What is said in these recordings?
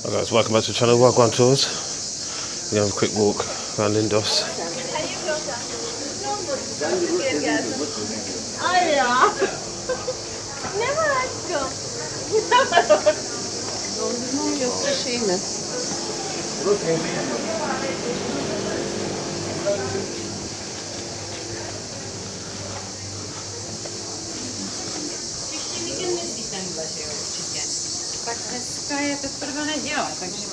Hi guys, welcome back to the channel. Wagwan Tours. We're going to have a quick walk around Lindos. Tak dneska je teprve neděle, takže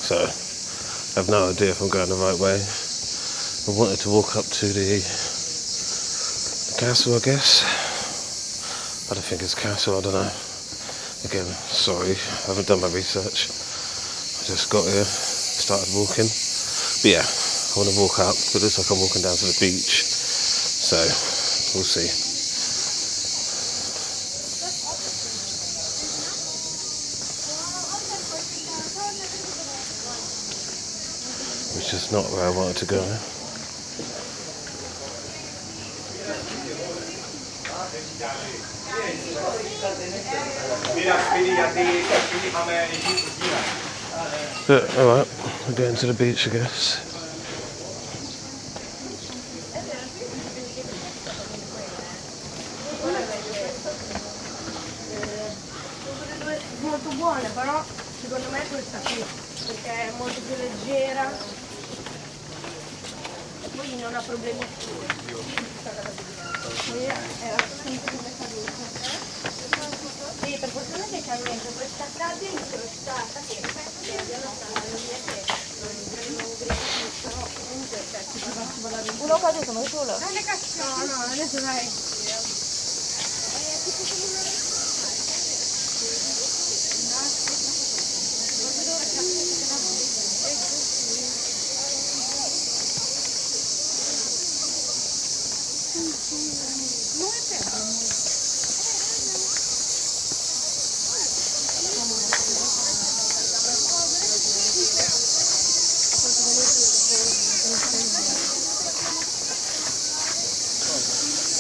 So, I have no idea if I'm going the right way. I wanted to walk up to the castle, I guess. I don't think it's castle, I don't know. Again, sorry, I haven't done my research. I just got here, started walking. But yeah, I want to walk up. It looks like I'm walking down to the beach. So, we'll see. Which is not where I wanted to go. But alright, we're going to the beach, I guess. Molto buona, però secondo me questa qui, perché è molto più leggera, poi non ha problemi. Poi era sempre come caduta. Sì, per fortuna che c'è messo questa casa incrostata che uno caduto, ma solo? No, adesso dai.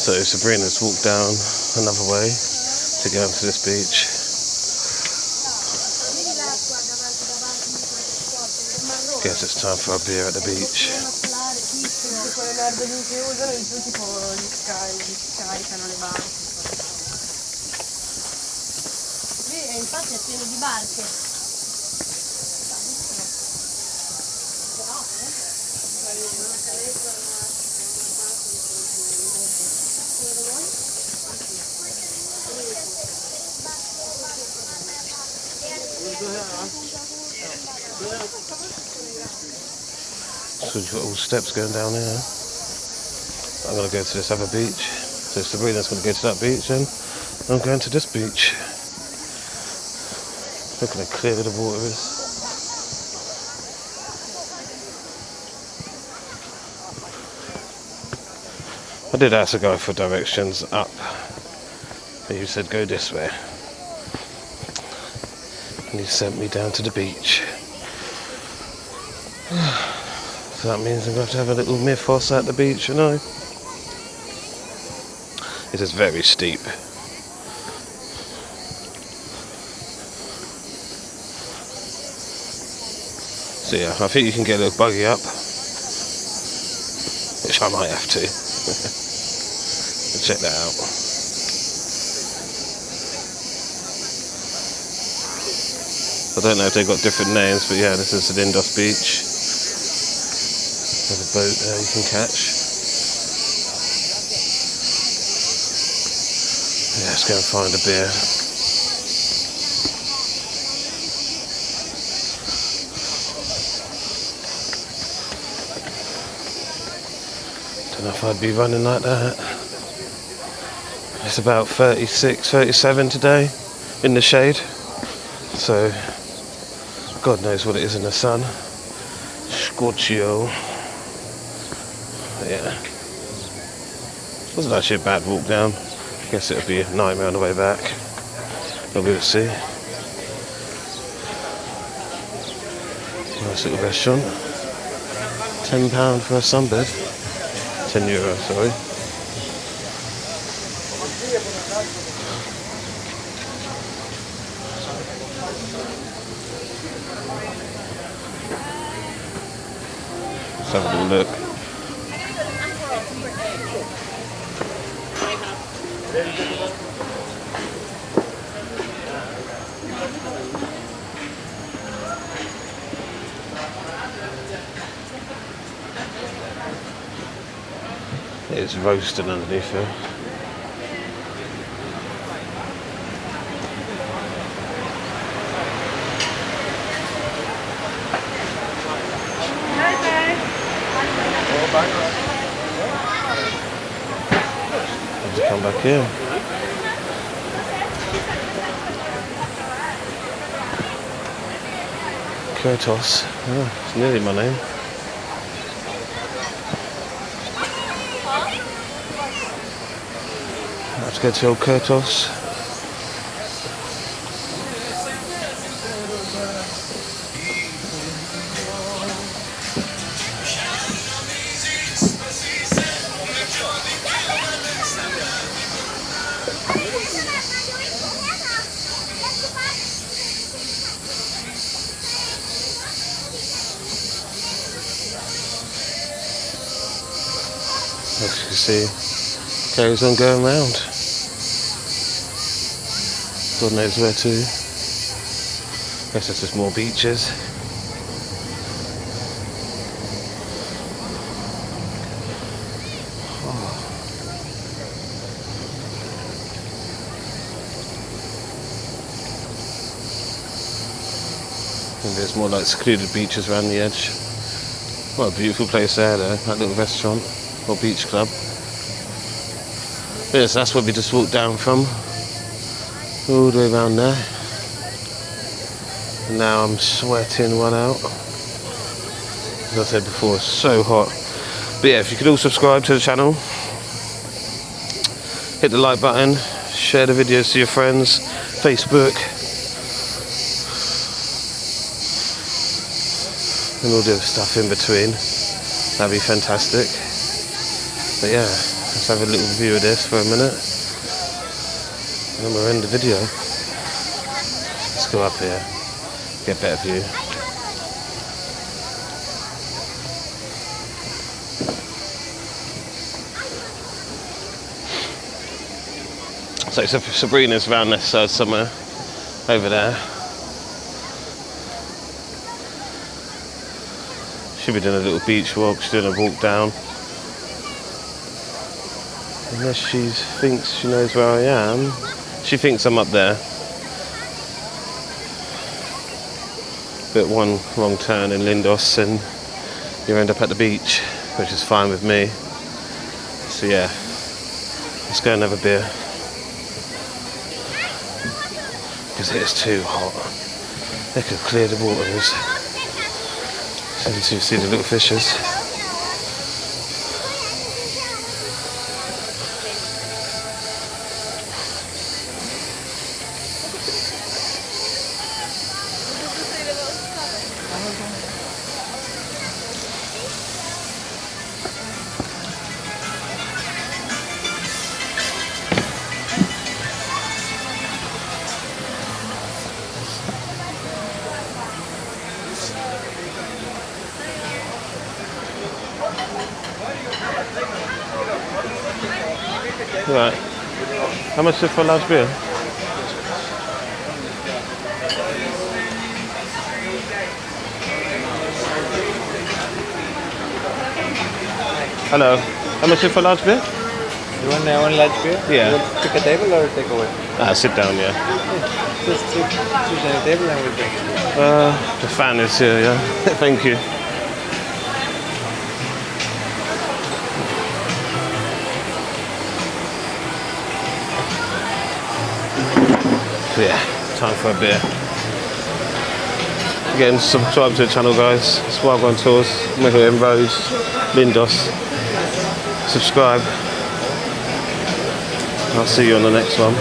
So Sabrina's walked down another way to get onto this beach. Guess it's time for a beer at the beach. Infatti è pieno di barche. So you've got all steps going down here. I'm going to go to this other beach. So Sabrina's going to go to that beach and I'm going to this beach. Look at how clear the water is. I did ask a guy for directions up, but he said go this way. And he sent me down to the beach. So that means I'm going to have a little mythos at the beach, you know. It is very steep. So yeah, I think you can get a little buggy up, which I might have to. Check that out. I don't know if they've got different names, but yeah, this is the Lindos beach. There's a boat there you can catch. Yeah, let's go and find a beer. Don't know if I'd be running like that. It's about 36, 37 today in the shade. So, God knows what it is in the sun. Scorchio. Yeah. Wasn't actually a bad walk down. Guess it'll be a nightmare on the way back, but we'll see. Nice little restaurant. £10 for a sunbed. €10, sorry. Let's have a little look. It's roasted underneath here. Have to come back here. Kurtos. Oh, it's nearly my name. I have to go to old Kurtos. As you can see, carries on going round. God knows where to. Guess there's just more beaches. And there's more like secluded beaches around the edge. What a beautiful place there though, that little restaurant or beach club. Yes, that's where we just walked down from. All the way around there. And now I'm sweating one out. As I said before, it's so hot. But yeah, if you could all subscribe to the channel, hit the like button, share the videos to your friends, Facebook, and all the other stuff in between. That'd be fantastic. But yeah, let's have a little view of this for a minute. And then we'll end the video. Let's go up here, get a better view. So Sabrina's around this side somewhere, over there. She'll be doing a little beach walk, she's doing a walk down. Unless she thinks she knows where I am. She thinks I'm up there. But one wrong turn in Lindos and you end up at the beach, which is fine with me. So yeah, let's go and have a beer. Because it is too hot. They could clear the waters. So you see the little fishes. Right. How much is it for a large beer? Hello. How much is it for a large beer? You want one large beer? Yeah. You want to pick a table or take away? Sit down, yeah. Just choose any table and we'll take it. The fan is here, yeah. Thank you. So yeah, time for a beer. Again, subscribe to the channel, guys. It's Wildlife Tours. We're here in Rhodes, Lindos. Subscribe. I'll see you on the next one.